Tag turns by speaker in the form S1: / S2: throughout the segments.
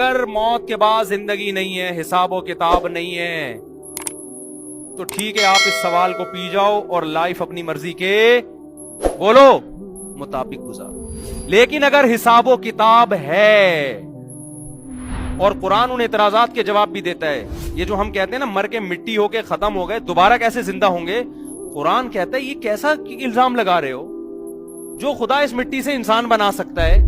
S1: اگر موت کے بعد زندگی نہیں ہے، حساب و کتاب نہیں ہے، تو ٹھیک ہے آپ اس سوال کو پی جاؤ اور لائف اپنی مرضی کے بولو مطابق گزارو۔ لیکن اگر حساب و کتاب ہے، اور قرآن ان اعتراضات کے جواب بھی دیتا ہے، یہ جو ہم کہتے ہیں نا مر کے مٹی ہو کے ختم ہو گئے، دوبارہ کیسے زندہ ہوں گے، قرآن کہتا ہے یہ کیسا الزام لگا رہے ہو؟ جو خدا اس مٹی سے انسان بنا سکتا ہے،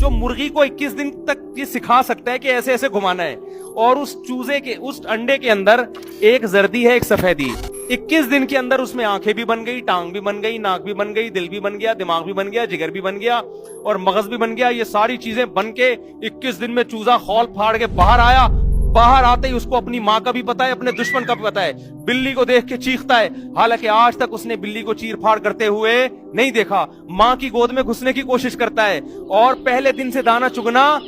S1: جو مرغی کو 21 دن تک یہ سکھا سکتا ہے کہ ایسے ایسے گھمانا ہے، اور اس چوزے کے اس انڈے کے اندر ایک زردی ہے ایک سفیدی، 21 دن کے اندر اس میں آنکھیں بھی بن گئی، ٹانگ بھی بن گئی، ناک بھی بن گئی، دل بھی بن گیا، دماغ بھی بن گیا، جگر بھی بن گیا اور مغز بھی بن گیا، یہ ساری چیزیں بن کے 21 دن میں چوزا خول پھاڑ کے باہر آیا۔ باہر آتے ہی اس کو اپنی ماں کا بھی پتا ہے، اپنے دشمن کا بھی پتا ہے، بلی کو دیکھ کے چیختا ہے، حالانکہ آج تک اس نے بلی کو چیر پھاڑ کرتے ہوئے نہیں دیکھا، ماں کی گود میں گھسنے کی کوشش کرتا ہے اور پہلے دن سے دانا چگنا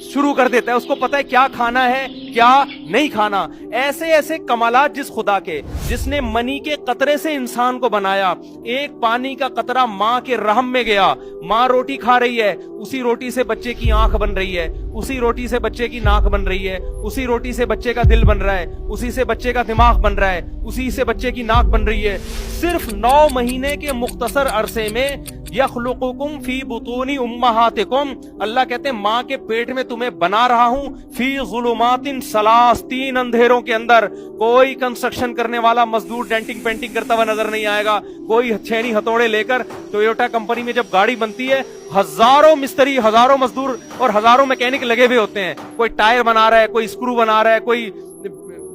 S1: شروع کر دیتا ہے، اس کو پتا ہے کیا کھانا ہے کیا نہیں کھانا۔ ایسے ایسے کمالات جس خدا کے، جس نے منی کے قطرے سے انسان کو بنایا، ایک پانی کا قطرہ ماں کے رحم میں گیا، ماں روٹی کھا رہی ہے، اسی روٹی سے بچے کی آنکھ بن رہی ہے، اسی روٹی سے بچے کی ناک بن رہی ہے، اسی روٹی سے بچے کا دل بن رہا ہے، اسی سے بچے کا دماغ بن رہا ہے، اسی سے بچے کی ناک بن رہی ہے۔ صرف 9 مہینے کے مختصر عرصے میں یخلقکم فی بطون امہاتکم، اللہ کہتے ہیں ماں کے پیٹ میں تمہیں بنا رہا ہوں، فی ظلمات ثلاث، 3 اندھیروں کے اندر۔ کوئی کنسٹرکشن کرنے والا مزدور ڈینٹنگ پینٹنگ کرتا ہوا نظر نہیں آئے گا، کوئی چھینی ہتھوڑے لے کر ٹویوٹا کمپنی میں جب گاڑی بنتی ہے، ہزاروں مستری، ہزاروں مزدور اور ہزاروں میکینک لگے ہوئے ہوتے ہیں، کوئی ٹائر بنا رہا ہے، کوئی اسکرو بنا رہا ہے، کوئی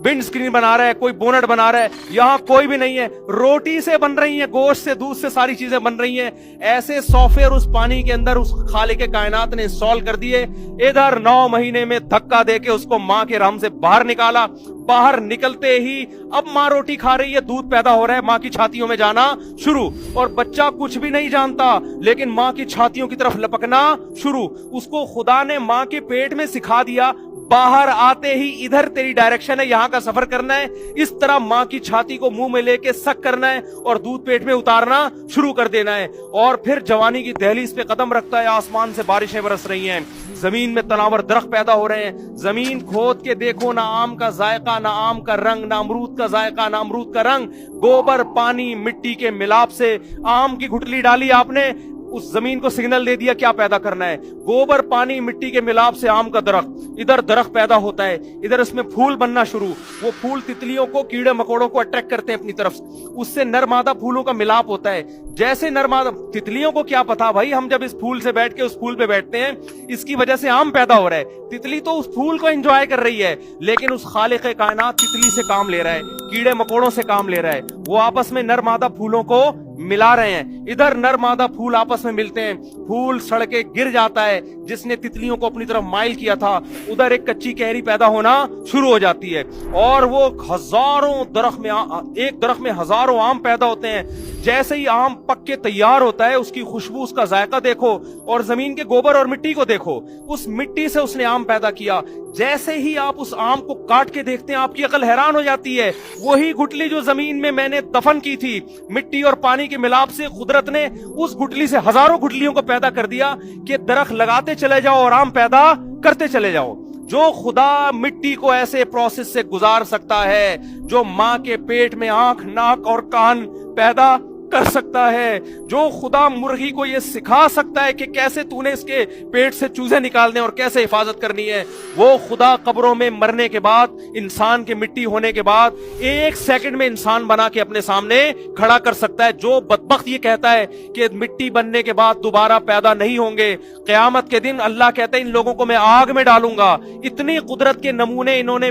S1: ونڈ سکرین بنا رہا ہے، کوئی بونٹ بنا رہا ہے، یہاں کوئی بھی نہیں ہے، روٹی سے بن رہی ہیں، گوشت سے، دودھ سے ساری چیزیں بن رہی ہیں۔ ایسے سافٹ ویئر اس پانی کے اندر اس خالق کائنات نے انسٹال کر دیے، ادھر 9 مہینے میں دھکا دے کے اس کو ماں کے رحم سے باہر نکالا۔ باہر نکلتے ہی اب ماں روٹی کھا رہی ہے، دودھ پیدا ہو رہا ہے، ماں کی چھاتیوں میں جانا شروع، اور بچہ کچھ بھی نہیں جانتا لیکن ماں کی چھاتیوں کی طرف لپکنا شروع۔ اس کو خدا نے ماں کے پیٹ میں سکھا دیا، باہر آتے ہی ادھر تیری ڈائریکشن ہے، یہاں کا سفر کرنا ہے، اس طرح ماں کی چھاتی کو منہ میں لے کے سک کرنا ہے اور دودھ پیٹ میں اتارنا شروع کر دینا ہے، اور پھر جوانی کی دہلیز پہ قدم رکھتا ہے، آسمان سے بارشیں برس رہی ہیں، زمین میں تناور درخت پیدا ہو رہے ہیں، زمین کھود کے دیکھو، نہ آم کا ذائقہ، نہ آم کا رنگ، نہ امرود کا ذائقہ، نہ امرود کا رنگ، گوبر پانی مٹی کے ملاپ سے آم کی گٹلی ڈالی آپ نے، اس زمین کو سگنل دے دیا کیا پیدا کرنا ہے، گوبر پانی مٹی کے ملاپ سے آم کا درخت، ادھر درخت پیدا ہوتا ہے، ادھر اس میں پھول بننا شروع، وہ پھول تتلیوں کو، کیڑے مکوڑوں کو اٹریکٹ کرتے ہیں اپنی طرف، اس سے نر مادہ پھولوں کا ملاپ ہوتا ہے، جیسے نر مادہ، تتلیوں کو کیا پتا بھائی، ہم جب اس پھول سے بیٹھ کے اس پھول پہ بیٹھتے ہیں اس کی وجہ سے آم پیدا ہو رہا ہے، تتلی تو اس پھول کو انجوائے کر رہی ہے، لیکن اس خالق کائنات تتلی سے کام لے رہا ہے، کیڑے مکوڑوں سے کام لے رہا ہے، وہ آپس میں نر مادہ پھولوں کو ملا رہے ہیں، ادھر نر مادہ پھول آپس میں ملتے ہیں، پھول سڑ کے گر جاتا ہے، جس نے تتلیوں کو اپنی طرف مائل کیا تھا، ادھر ایک کچی کیری پیدا ہونا شروع ہو جاتی ہے، اور وہ ہزاروں درخت میں، ایک درخت میں ہزاروں آم پیدا ہوتے ہیں، جیسے ہی آم پک کے تیار ہوتا ہے، اس کی خوشبو، اس کا ذائقہ دیکھو، اور زمین کے گوبر اور مٹی کو دیکھو، اس مٹی سے اس نے آم پیدا کیا، جیسے ہی آپ اس آم کو کاٹ کے دیکھتے ہیں آپ کی عقل حیران ہو جاتی ہے، وہی گٹلی جو زمین میں نے دفن کی تھی، مٹی اور پانی کے ملاپ سے قدرت نے اس گٹلی سے ہزاروں گٹلیوں کو پیدا کر دیا کہ درخت لگاتے چلے جاؤ اور آم پیدا کرتے چلے جاؤ۔ جو خدا مٹی کو ایسے پروسیس سے گزار سکتا ہے، جو ماں کے پیٹ میں آنکھ، ناک اور کان پیدا کر سکتا ہے، جو خدا مرغی کو یہ سکھا سکتا ہے کہ کیسے تو نے اس کے پیٹ سے چوزے نکالنے اور کیسے حفاظت کرنی ہے، وہ خدا قبروں میں مرنے کے بعد، انسان کے مٹی ہونے کے بعد 1 سیکنڈ میں انسان بنا کے اپنے سامنے کھڑا کر سکتا ہے۔ جو بدبخت یہ کہتا ہے کہ مٹی بننے کے بعد دوبارہ پیدا نہیں ہوں گے، قیامت کے دن اللہ کہتا ہے ان لوگوں کو میں آگ میں ڈالوں گا۔ اتنی قدرت کے نمونے انہوں نے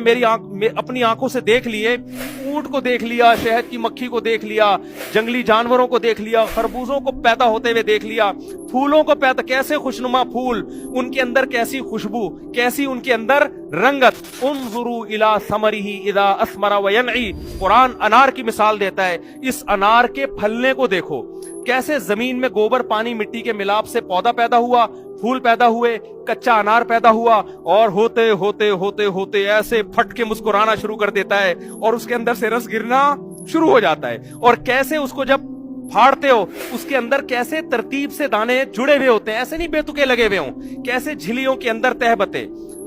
S1: اپنی آنکھوں سے دیکھ لیے، اونٹ کو دیکھ لیا، شہد کی مکھی کو دیکھ لیا، جنگلی جانوروں کو دیکھ لیا، خربوزوں کو پیدا ہوتے ہوئے دیکھ لیا، پھولوں کو پیدا، کیسے خوشنما پھول، ان کے اندر کیسی خوشبو، کیسی ان کے اندر رنگت۔ انظروا الی ثمرہ اذا اثمر وینعی، قرآن انار کی مثال دیتا ہے، اس انار کے پھلنے کو دیکھو، کیسے زمین میں گوبر پانی مٹی کے ملاپ سے پودا پیدا ہوا، پھول پیدا ہوئے، کچا انار پیدا ہوا، اور ہوتے ہوتے ہوتے ہوتے ایسے پھٹ کے مسکرانا شروع کر دیتا ہے اور اس کے اندر سے رس گرنا شروع ہو جاتا ہے، اور کیسے اس کو جب پھاڑتے ہو اس کے اندر کیسے ترتیب سے دانے جڑے ہوئے ہوتے ہیں، ایسے نہیں بے تکے لگے ہوئے ہوں، کیسے جھلیوں کے اندر تہبتے،